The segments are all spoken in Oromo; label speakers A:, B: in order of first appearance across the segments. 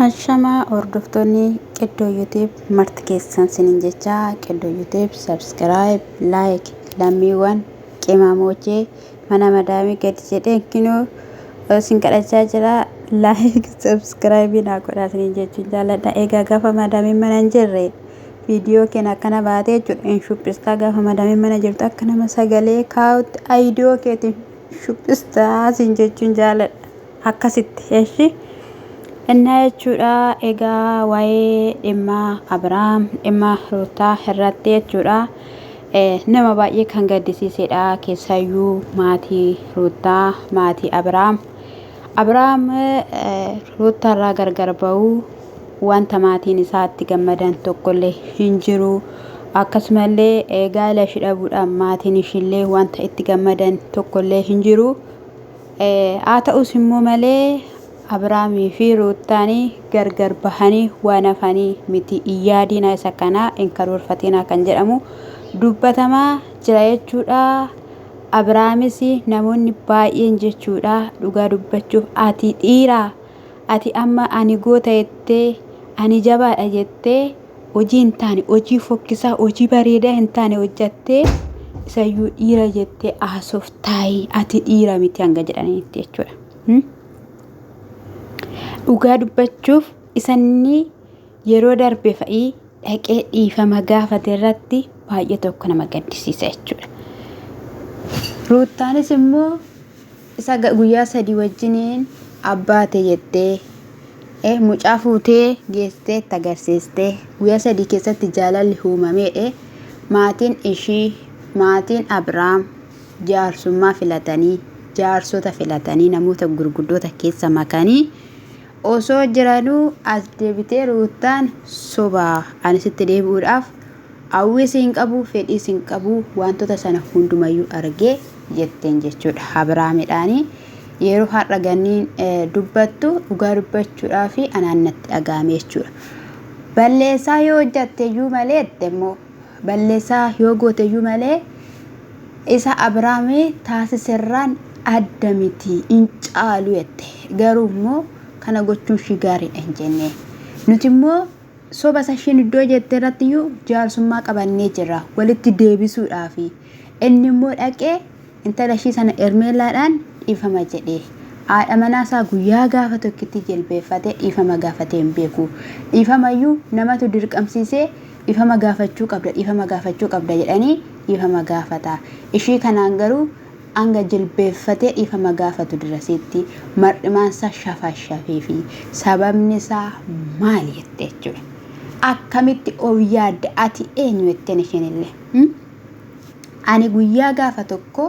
A: Ashama hordoftoonni Qiddoo YouTube marti keessan sinin jecha Qiddoo YouTube subscribe like lammiiwwan qimamoojee mana madaamii gadi jedheen kinoo sin kadhachaa jira like subscribe naa godhaa sinin jechuun jaalladha. Egaa gaafa madaamiin mana hin jirre viidiyoo keenya akkana baatee jechuudha shuphistaa gaafa madaamiin mana jirtu akka nama sagalee kaa'utti aayidiyoo keetiin shuphistaa sin jechuun jaalladha akkasitti eeshi. Inna jechuudha egaa waa'ee dhimma Abrahaam dhimma Ruutaa irratti jechuudha nama baay'ee kan gaddisiisedha keessayyuu maatii Ruutaa maatii Abrahaam Ruutaa irraa gargar ba'uu wanta maatiin isaatti gammadan tokkollee hin jiru akkasumallee egaa lashi dhabuudhaan maatiin ishillee wanta itti gammadan tokkollee hin jiru haa ta'us immoo malee Abrahaamii fi Ruutaanii gargar bahanii waan hafanii miti iyyaadiina isa kanaa hin karoorfatinaa kan jedhamu dubbatamaa jira jechuudha. Abrahaamis namoonni baay'een jechuudha dhugaa dubbachuuf ati dhiiraa ati amma ani goota jettee ani jabaadha jettee hojii hin taane hojii fokkisaa hojii bareedaa hin taane hojjattee isayyuu dhiira jettee haasoftaayii ati dhiira miti hanga jedhaniitti jechuudha. Dhugaa dubbachuuf isanni yeroo darbe fa'ii dhaqee dhiifama gaafate irratti baay'ee tokko nama gaddisiisa jechuudha. Ruutaanis immoo isa guyyaa 3 wajjiniin abbaate jettee mucaa fuutee geessitee agarsiistee guyyaa 3 keessatti jaalalli uumamee maatiin ishii maatiin Abrahaam jaarsummaa filatanii jaarsota filatanii namoota gurguddoota keessa makanii osoo jiranuu as deebitee Ruutaan sobaa anisitti deebi'uudhaaf hawwii hin qabu fedhii hin qabu wantoota sana hundumayyuu argee jetteen jechuudha. Abrahaamidhaanii yeroo har'a ganniin dubbattu dhugaa dubbachuudhaa fi anaannatti dhagaame jechuudha. Balleessaa yoo hojjatteeyyuu malee immoo balleessaa yoo gooteeyyuu malee isa Abrahaamii taasisirraan adda miti hin caalu jette garuu immoo kana gochuun shi gaariidha hin jenne nuti immoo soba sashiin iddoo jettee irrattiyyuu jaarsummaa qabannee jirra walitti deebisuudhaaf inni immoo dhaqee intala ishii sana ermeelaadhaan dhiifama jedhee haadha manaasaa guyyaa gaafa tokkitti jilbeeffatee dhiifama gaafatee hin beeku dhiifamayyuu namatu dirqamsiisee dhiifama gaafachuu qabda jedhanii dhiifama gaafata ishii kanaan garuu anga jilbeeffatee dhiifama gaafatu dirasitti mar'imaansa shafashafee fi sababni isaa maali jettee jechuudha. Akkamitti of yaadda ati eenyu jetteen ishiinillee ani guyyaa gaafa tokko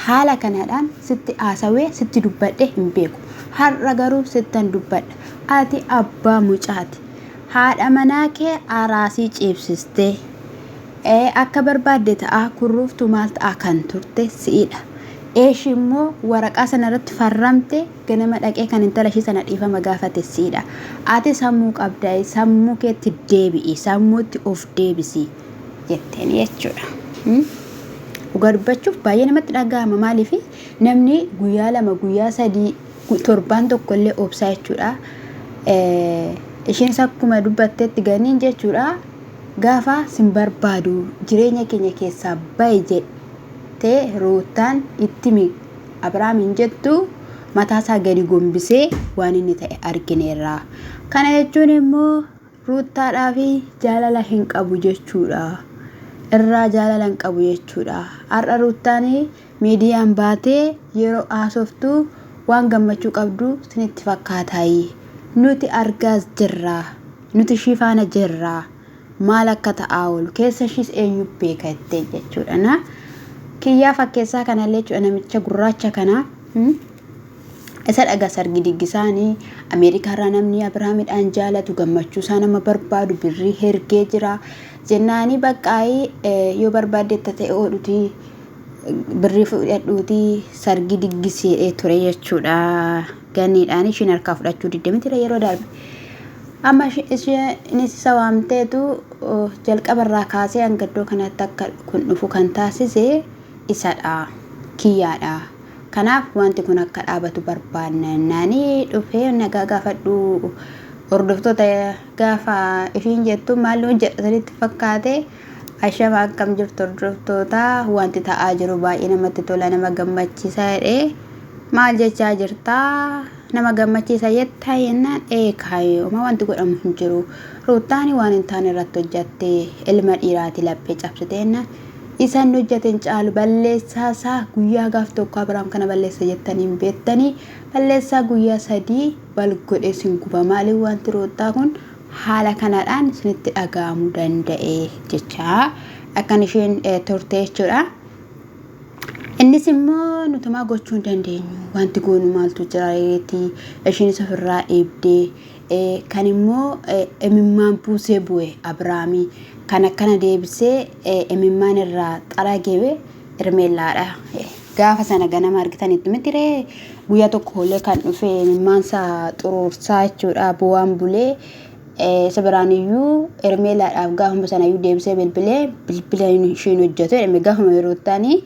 A: haala kanaadhaan sitti haasawee sitti dubbadhe hin beeku har'a garuu sittan dubbadha ati abbaa mucaati haadha manaa kee araasii ciibsistee akka barbaadde ta'a kurruuftu maal ta'a kan turte si'idha. Eeshi immoo waraqaa sana irratti farramte ganama dhaqee kan intala ishii sana dhiifama gaafate siidha. Ati sammuu qabda sammuu keetti deebi'i sammuutti of deebisi jetteen jechuudha. Dhugaa dubbachuuf baay'ee namatti dhaga'ama maaliif namni guyyaa 2 guyyaa 3 torbaan tokkollee obsaa jechuudha. Isheen akkuma dubbatteetti ganiin jechuudha gaafa sin barbaadu jireenya keenya keessaa ba'i jedhe Ruutaan ittimi Abrahaamiin jettu mataasaa gadi gombisee waan inni ta'e argineerra. Kana jechuun immoo Ruutaadhaa fi jaalala hin qabu jechuudha. Irraa jaalala hin qabu jechuudha. Har'a Ruutaan miidiyaan baatee yeroo haasoftu waan gammachuu qabdu sinitti fakkaataayi. Nuti argaas jirra. Nuti ishii faana jirra. Maal akka ta'aa oolu keessa ishiis eenyu beeka jettee jechuudha. Kiyyaa fakkeessaa kanallee jechuudha namicha gurraacha kana isa dhagaa sargi diggisaanii Ameerikaarraa namni Abrahaamidhaan jaalatu gammachuu isaa nama barbaadu birrii hergee jira jennaanii baqqaayii yoo barbaadde ta'e oodhuti birrii fudhadhuuti sargi diggisee ture jechuudha ganniidhaan ishiin harkaa fudhachuu diddeemtira yeroo darbe amma isheenis isa waamteetu jalqabarraa kaasee hangaddoo kanatti akka kun dhufu kan taasise isadha kiyyaadha kanaaf wanti kun akka dhaabatu barbaannani dhufee nagaa gaafadhu hordoftoota gaafa ishiin jettu maal jedhanitti fakkaate ashama akkam jirtu hordoftoota wanti ta'aa jiru baay'ee namatti tola nama gammachiisa jedhee maal jechaa jirta nama gammachiisa jettaa yennaan kaayo ma wanti godhamu hin jiru Ruutaan waan hin taane irratti hojjatte ilma dhiiraati laphee cabsiteenna isaan hojjaten caalu balleessaa guyyaa gaaf tokko Abrahaam kana balleessa jettanii beektanii balleessaa guyyaa 3 wal godhee sin guba maali wanti Ruutaa kun haala kanadhaan isinitti dhaga'amuu danda'e jecha akkan isheen turte jechuudha. Innis immoo nutuma gochuu dandeenyu wanti goonu maaltu jiraati isheenis ofirraa eebdee kan immoo emimmaan buusee bu'e Abrahaami kan akkana deebisee emimmaan irraa xaragewe Ermeelaadha. Gaafa sana ganama argitanitti mitiree guyyaa tokko illee kan dhufe emimmaan isaa xuruursaa jechuudha bu'aan bulee sabiraaniyyuu Ermeelaadhaaf gaafa sana iyyuu deebisee bilbila isheen hojjete gaafa yeroo taanii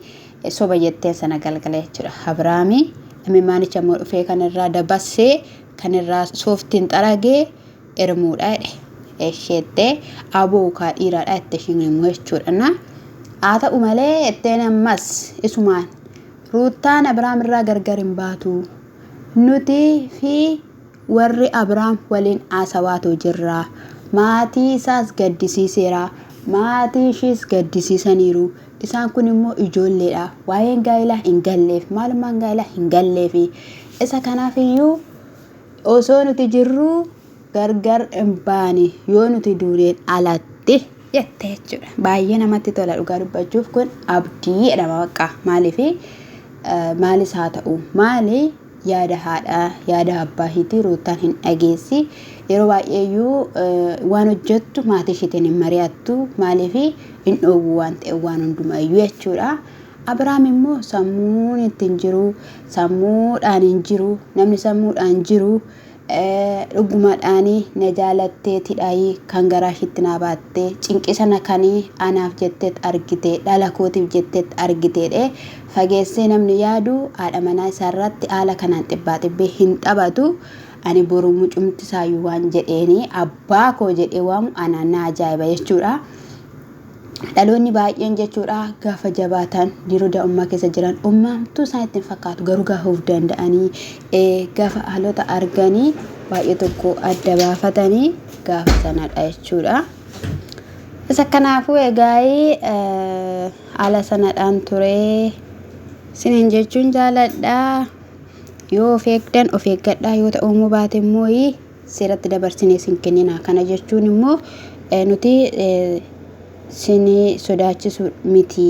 A: soba jettee sana galgalee jechuudha. Abrahaami emimmaanicha immoo dhufee kan irraa dabarsee kan irraa sooftiin xaragee ermuudha jedhe. Esheettee aboo kaa dhiiraadha itti isheen immoo jechuudha. Haa ta'u malee itteen ammas isumaan Ruutaan Abrahaam irraa gargar hin baatu. Nuti fi warri Abrahaam waliin haasawaatu jirra. Maatii isaas gaddisiiseera. Maatii ishiis gaddisiisaniiru. Isaan kun immoo ijoolleedha. Waa'een gaa'ilaa hin galleef maalummaan gaa'ilaa hin galleef isa kanaaf iyyuu osoo nuti jirru gargar hin baane yoo nuti duuneen alatti jette jechuudha. Baay'ee namatti tola dhugaa dubbachuuf kun abdii jedhama bakka maalis haa ta'u maali yaada haadha yaada abbaa hiitii Ruutaan hin dhageessi yeroo baay'eeyyuu waan hojjettu maatii ishiitiin hin mari'attu maaliif hin dhoowwu waan ta'e waan hundumayyuu jechuudha. Abrahaam immoo sammuun ittiin jiru sammuudhaan hin jiru namni sammuudhaan jiru dhugumadhaanii na jaalatteetidhaayi kan garaa ishiitti naa baattee cinqisana kanii anaaf jetteet argite dhala kootiif jetteet argiteedhe fageessee namni yaadu haadha manaa isaarratti haala kanaan xibbaa hin taphatu. Ani boru mucumti saayyuu waan jedheeni abbaa koo jedhee waamu anaan ajaa'iba jechuudha. Dhaloonni baay'een jechuudha gaafa jabaatan yeroo daa'ummaa keessa jiran uumamtuu isaan ittiin fakkaatu garuu gaafa of danda'anii gaafa haalota arganii baay'ee tokko adda baafatanii gaafa sanadha jechuudha. Isa kanaafuu egaa haala sanadhaan ture siniin jechuun jaaladha. Yoo of eeggadhaa yoo ta'u immoo baate immoo seeratti dabarsinee sin kennina kana jechuun immoo nuti sini sodaachisu miti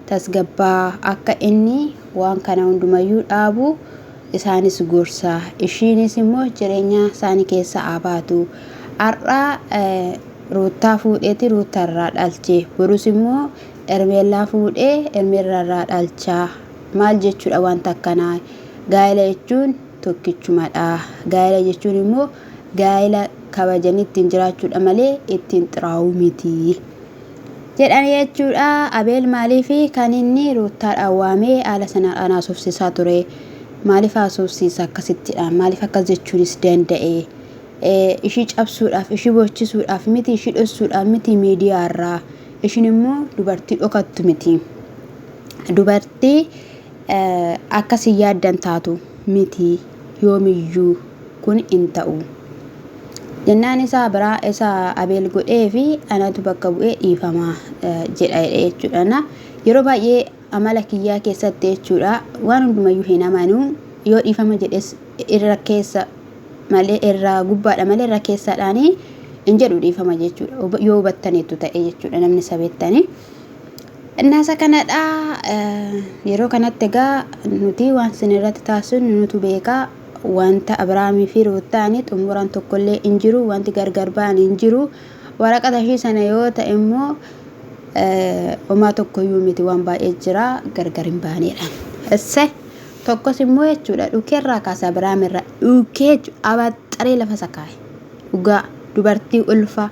A: tasgabbaa akka inni waan kana hundumayyuu dhaabu isaanis gorsa ishiinis immoo jireenya isaanii keessa abaatu har'a Ruutaa fuudheeti Ruutaarraa dhalche borus immoo Ermeelaa fuudhee Ermeelaarraa dhalcha maal jechuudha wanta akkanaa. Gaa'ela jechuun tokkichumadha. Gaa'ela jechuun immoo gaa'ela kabajanii ittiin jiraachuudha malee ittiin xiraa'uu miti jedhanii jechuudha. Abeel maaliif kan inni Ruutaadhaan waamee haala sanadhaan haasofsiisaa ture maaliif haasofsiisa akkasittidha maaliif akkas jechuunis danda'e ishii cabsuudhaaf ishii bochisuudhaaf miti ishii dhossuudhaaf miti miidiyaarraa ishiin immoo dubartii dhokattu miti dubartii akkasii yaaddan taatu miti yoomiyyuu kun hin ta'u jennaan isaa biraa isa Abeel godhee fi anatu bakka bu'ee dhiifama jedha jechuudha. Yeroo baay'ee amala kiyyaa keessatti jechuudha waan hundumayyuu hin amanu yoo dhiifama jedhes irra keessa malee irra gubbaadha malee irra keessaadhaan hin jedhu dhiifama jechuudha yoo hubattaniitu ta'e jechuudha namni sabeettanii. Innasa kanadha yeroo kanatti egaa nuti waan sinirratti taasisnu nutu beekaa wanta Abrahaamii fi Ruutaanii xumuraan tokkollee hin jiru wanti gargar ba'an hin jiru waraqata ishii sana yoo ta'e immoo homaa tokkoyyuu miti waan baay'ee jira gargar hin baanedha. Isse tokkos immoo jechuudha dhukeerraa kaasa Abrahaam irraa dhukee abaxxaree lafa sakaa'e dhugaa dubartii ulfa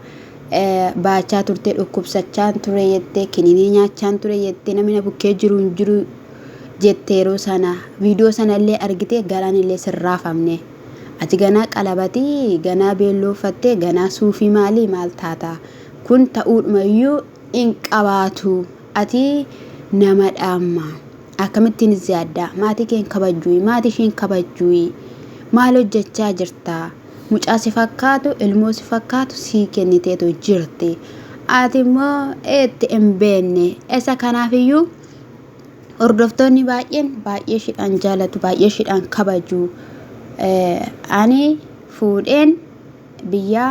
A: baachaa turte dhukkubsachaan ture jettee kiniinii nyaachaan ture jettee namni bukkee jiru hin jiru jettee yeroo sana viidiyoo sana illee argitee garaan illee sirraafamne ati ganaa qalabatii ganaa beelloofattee ganaa suufii maalii maal taata kun ta'uudhumayyuu in qabaatu ati nama dhamma akkamittiin ziyadda maatii keen kabajjuu maatii isheen kabajjuu maal hojjechaa jirta mucaa si fakkaatu ilmoo si fakkaatu si kenniteetu jirti ati immoo itti hin beenne isa kanaafiyyuu hordoftoonni baay'ee shidhaan jaalatu baay'ee shidhaan kabaju ani fuudheen biyya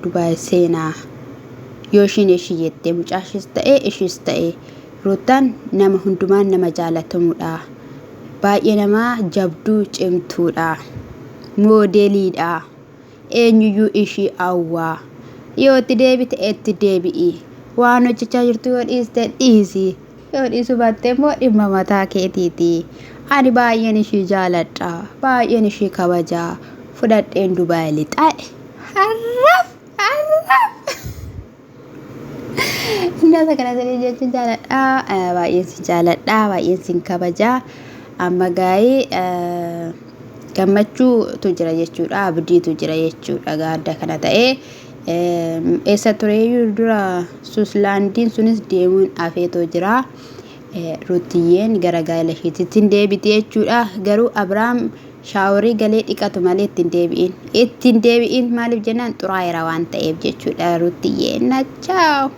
A: Dubaay seenaa yoo ishiin ishii jettee mucaashis ta'e ishiis ta'e Ruutaan nama hundumaan nama jaalatamudha baay'ee nama jabduu cimtuudha moodeliidha eenyuyyuu ishii awwaa yoo itti deebite itti deebi'i waan hojjechaa jirtu yoo dhiiste dhiisi yoo dhiisu battee immoo dhimma mataa keetiiti ani baay'een ishii jaaladha baay'een ishii kabajaa fudhadheen Dubaay lixaa'e harraf Nasa kana sanii jechuun jaaladha baay'een sin kabajaa amma gaa'ee gammachuutu jira jechuudha abdiitu jira jechuudha gaadda kana ta'ee eessa tureeyyuu dura Suuslaandiin sunis deemuun afeetoo jira Ruutiyyeen gara gaa'ela isheetitti hin deebite jechuudha garuu Abrahaam shaaworii galee dhiqatu malee ittiin deebi'in maaliif jennaan xuraa'eera waan ta'eef jechuudha Ruutiyyeen nachaaw